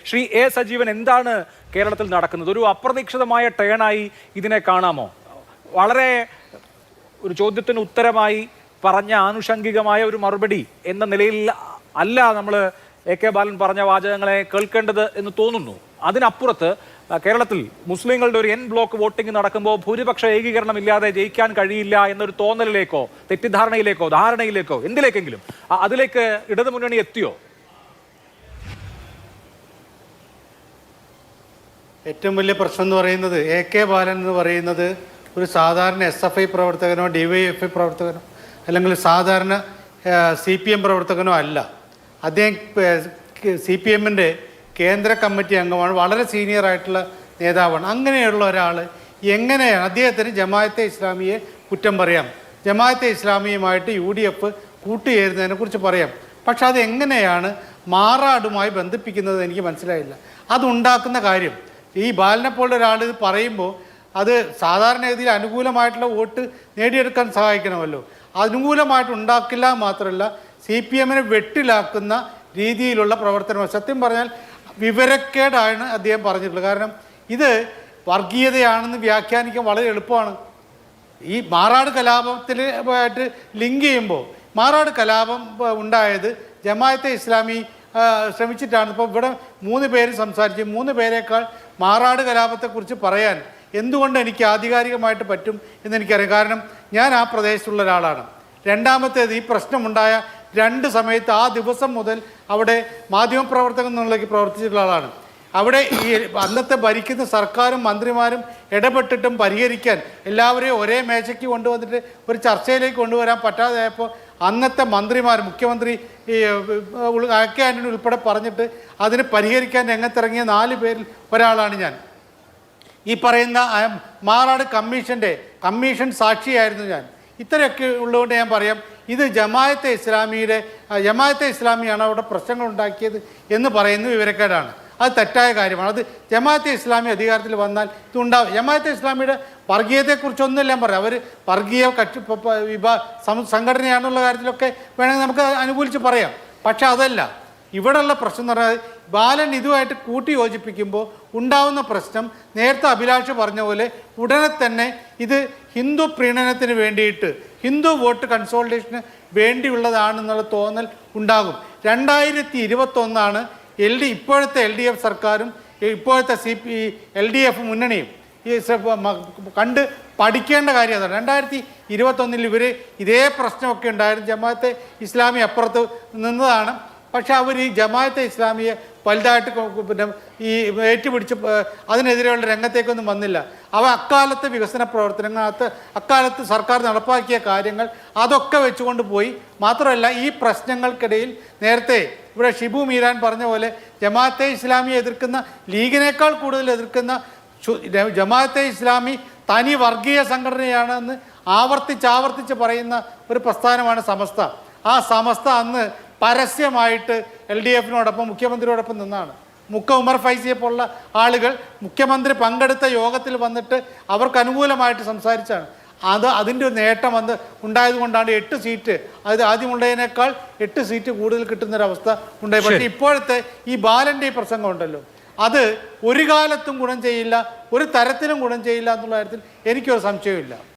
Shri A Sajeevan, എന്താണ് കേരളത്തിൽ നടക്കുന്നത്? ഒരു അപ്രതീക്ഷിതമായ ടേണായി ഇതിനെ കാണാമോ? വളരെ ഒരു ചോദ്യത്തിന് ഉത്തരമായി പറഞ്ഞ ആനുഷംഗികമായ ഒരു മറുപടി എന്ന നിലയിൽ അല്ല നമ്മൾ എ കെ ബാലൻ പറഞ്ഞ വാചകങ്ങളെ കേൾക്കേണ്ടത് എന്ന് തോന്നുന്നു. അതിനപ്പുറത്ത് കേരളത്തിൽ മുസ്ലിങ്ങളുടെ ഒരു ബ്ലോക്ക് വോട്ടിംഗ് നടക്കുമ്പോൾ ഭൂരിപക്ഷ ഏകീകരണം ഇല്ലാതെ ജയിക്കാൻ കഴിയില്ല എന്നൊരു തോന്നലിലേക്കോ തെറ്റിദ്ധാരണയിലേക്കോ ധാരണയിലേക്കോ എന്തിലേക്കെങ്കിലും അതിലേക്ക് ഇടതുമുന്നണി എത്തിയോ? ഏറ്റവും വലിയ പ്രശ്നം എന്ന് പറയുന്നത് എ കെ ബാലൻ എന്ന് പറയുന്നത് ഒരു സാധാരണ SFI പ്രവർത്തകനോ DYFI പ്രവർത്തകനോ അല്ലെങ്കിൽ സാധാരണ CPM പ്രവർത്തകനോ അല്ല. അദ്ദേഹം CPMൻ്റെ കേന്ദ്ര കമ്മിറ്റി അംഗമാണ്, വളരെ സീനിയറായിട്ടുള്ള നേതാവാണ്. അങ്ങനെയുള്ള ഒരാൾ എങ്ങനെയാണ് അദ്ദേഹത്തിന് ജമാഅത്തെ ഇസ്ലാമിയെ കുറ്റം പറയാം, ജമാഅത്തെ ഇസ്ലാമിയുമായിട്ട് UDF കൂട്ടുചേരുന്നതിനെക്കുറിച്ച് പറയാം. പക്ഷെ അതെങ്ങനെയാണ് മാറാടുമായി ബന്ധിപ്പിക്കുന്നത് എനിക്ക് മനസ്സിലായില്ല. അതുണ്ടാക്കുന്ന കാര്യം ഈ ബാലനെ പോലുള്ള ഒരാൾ ഇത് പറയുമ്പോൾ അത് സാധാരണഗതിയിൽ അനുകൂലമായിട്ടുള്ള വോട്ട് നേടിയെടുക്കാൻ സഹായിക്കണമല്ലോ. അനുകൂലമായിട്ട് ഉണ്ടാക്കില്ല മാത്രമല്ല CPMനെ വെട്ടിലാക്കുന്ന രീതിയിലുള്ള പ്രവർത്തനം. സത്യം പറഞ്ഞാൽ വിവരക്കേടാണ് അദ്ദേഹം പറഞ്ഞിട്ടുള്ളത്. കാരണം ഇത് വർഗീയതയാണെന്ന് വ്യാഖ്യാനിക്കാൻ വളരെ എളുപ്പമാണ്. ഈ മാറാട് കലാപത്തിലുമായിട്ട് ലിങ്ക് ചെയ്യുമ്പോൾ മാറാട് കലാപം ഉണ്ടായത് ജമാഅത്തെ ഇസ്ലാമി ശ്രമിച്ചിട്ടാണ്. ഇപ്പോൾ ഇവിടെ 3 പേര് സംസാരിച്ച് 3 പേരേക്കാൾ മാറാട് കലാപത്തെക്കുറിച്ച് പറയാൻ എന്തുകൊണ്ട് എനിക്ക് ആധികാരികമായിട്ട് പറ്റും എന്നെനിക്കറിയാം. കാരണം ഞാൻ ആ പ്രദേശത്തുള്ള ഒരാളാണ്. രണ്ടാമത്തേത്, ഈ പ്രശ്നമുണ്ടായ 2 സമയത്ത് ആ ദിവസം മുതൽ അവിടെ മാധ്യമപ്രവർത്തകൻ എന്നുള്ളതിലേക്ക് പ്രവർത്തിച്ചിട്ടുള്ള ആളാണ്. അവിടെ ഈ അന്നത്തെ ഭരിക്കുന്ന സർക്കാരും മന്ത്രിമാരും ഇടപെട്ടിട്ടും പരിഹരിക്കാൻ എല്ലാവരെയും ഒരേ മേശയ്ക്ക് കൊണ്ടുവന്നിട്ട് ഒരു ചർച്ചയിലേക്ക് കൊണ്ടുവരാൻ പറ്റാതായപ്പോൾ അന്നത്തെ മന്ത്രിമാർ, മുഖ്യമന്ത്രി കെ ആന്റണി ഉൾപ്പെടെ പറഞ്ഞിട്ട് അതിന് പരിഹരിക്കാൻ രംഗത്തിറങ്ങിയ 4 പേരിൽ ഒരാളാണ് ഞാൻ. ഈ പറയുന്ന മാറാട് കമ്മീഷൻ സാക്ഷിയായിരുന്നു ഞാൻ. ഇത്രയൊക്കെ ഉള്ളതുകൊണ്ട് ഞാൻ പറയാം, ഇത് ജമാഅത്തെ ഇസ്ലാമിയാണ് അവിടെ പ്രശ്നങ്ങൾ ഉണ്ടാക്കിയത് എന്ന് പറയുന്നത് വിവരക്കേടാണ്. അത് തെറ്റായ കാര്യമാണ്. അത് ജമാഅത്തെ ഇസ്ലാമി അധികാരത്തിൽ വന്നാൽ ഇതുണ്ടാവും. ജമാഅത്തെ ഇസ്ലാമിയുടെ വർഗീയതയെക്കുറിച്ചൊന്നുമില്ല പറയാം. അവർ വർഗീയ കക്ഷി സംഘടനയാണെന്നുള്ള കാര്യത്തിലൊക്കെ വേണമെങ്കിൽ നമുക്ക് അനുകൂലിച്ച് പറയാം. പക്ഷെ അതല്ല ഇവിടെയുള്ള പ്രശ്നം എന്ന് പറഞ്ഞാൽ ബാലൻ ഇതുമായിട്ട് കൂട്ടി യോജിപ്പിക്കുമ്പോൾ ഉണ്ടാവുന്ന പ്രശ്നം നേരത്തെ അഭിലാഷ് പറഞ്ഞ പോലെ ഉടനെ തന്നെ ഇത് ഹിന്ദു പ്രീണനത്തിന് വേണ്ടിയിട്ട്, ഹിന്ദു വോട്ട് കൺസോളിഡേഷന് വേണ്ടിയുള്ളതാണെന്നുള്ള തോന്നൽ ഉണ്ടാകും. 2021 ഇപ്പോഴത്തെ LDF സർക്കാരും ഇപ്പോഴത്തെ LDF മുന്നണിയും ഈ കണ്ട് പഠിക്കേണ്ട കാര്യം അതാണ്. 2021 ഇവർ ഇതേ പ്രശ്നമൊക്കെ ഉണ്ടായിരുന്നു. ജമാഅത്തെ ഇസ്ലാമി അപ്പുറത്ത് നിന്നതാണ്. പക്ഷെ അവർ ഈ ജമാഅത്തെ ഇസ്ലാമിയെ വലുതായിട്ട് പിന്നെ ഈ ഏറ്റുപിടിച്ച് അതിനെതിരെയുള്ള രംഗത്തേക്കൊന്നും വന്നില്ല. അക്കാലത്തെ വികസന പ്രവർത്തനങ്ങൾ, അക്കാലത്ത് സർക്കാർ നടപ്പാക്കിയ കാര്യങ്ങൾ അതൊക്കെ വെച്ചുകൊണ്ട് പോയി. മാത്രമല്ല ഈ പ്രശ്നങ്ങൾക്കിടയിൽ നേരത്തെ ഇവിടെ ഷിബു മീരാൻ പറഞ്ഞ പോലെ ജമാഅത്തെ ഇസ്ലാമിയെ എതിർക്കുന്ന, ലീഗിനേക്കാൾ കൂടുതൽ എതിർക്കുന്ന ജമാഅത്തെ ഇസ്ലാമി തനി വർഗീയ സംഘടനയാണെന്ന് ആവർത്തിച്ച് പറയുന്ന ഒരു പ്രസ്ഥാനമാണ് സമസ്ത. ആ സമസ്ത അന്ന് പരസ്യമായിട്ട് LDFനോടൊപ്പം മുഖ്യമന്ത്രിയോടൊപ്പം നിന്നാണ്. ഉമർ ഫൈസിയെ പോലുള്ള ആളുകൾ മുഖ്യമന്ത്രി പങ്കെടുത്ത യോഗത്തിൽ വന്നിട്ട് അവർക്ക് അനുകൂലമായിട്ട് സംസാരിച്ചാണ്. അതിൻ്റെ ഒരു നേട്ടം ഉണ്ടായതുകൊണ്ടാണ് 8 സീറ്റ്, അത് ആദ്യമുള്ളതിനേക്കാൾ 8 സീറ്റ് കൂടുതൽ കിട്ടുന്നൊരവസ്ഥ ഉണ്ടായി. പക്ഷേ ഇപ്പോഴത്തെ ഈ ബാലൻ്റെ ഈ പ്രസംഗം ഉണ്ടല്ലോ, അത് ഒരു കാലത്തും ഗുണം ചെയ്യില്ല, ഒരു തരത്തിലും ഗുണം ചെയ്യില്ല എന്നുള്ള കാര്യത്തിൽ എനിക്കൊരു സംശയമില്ല.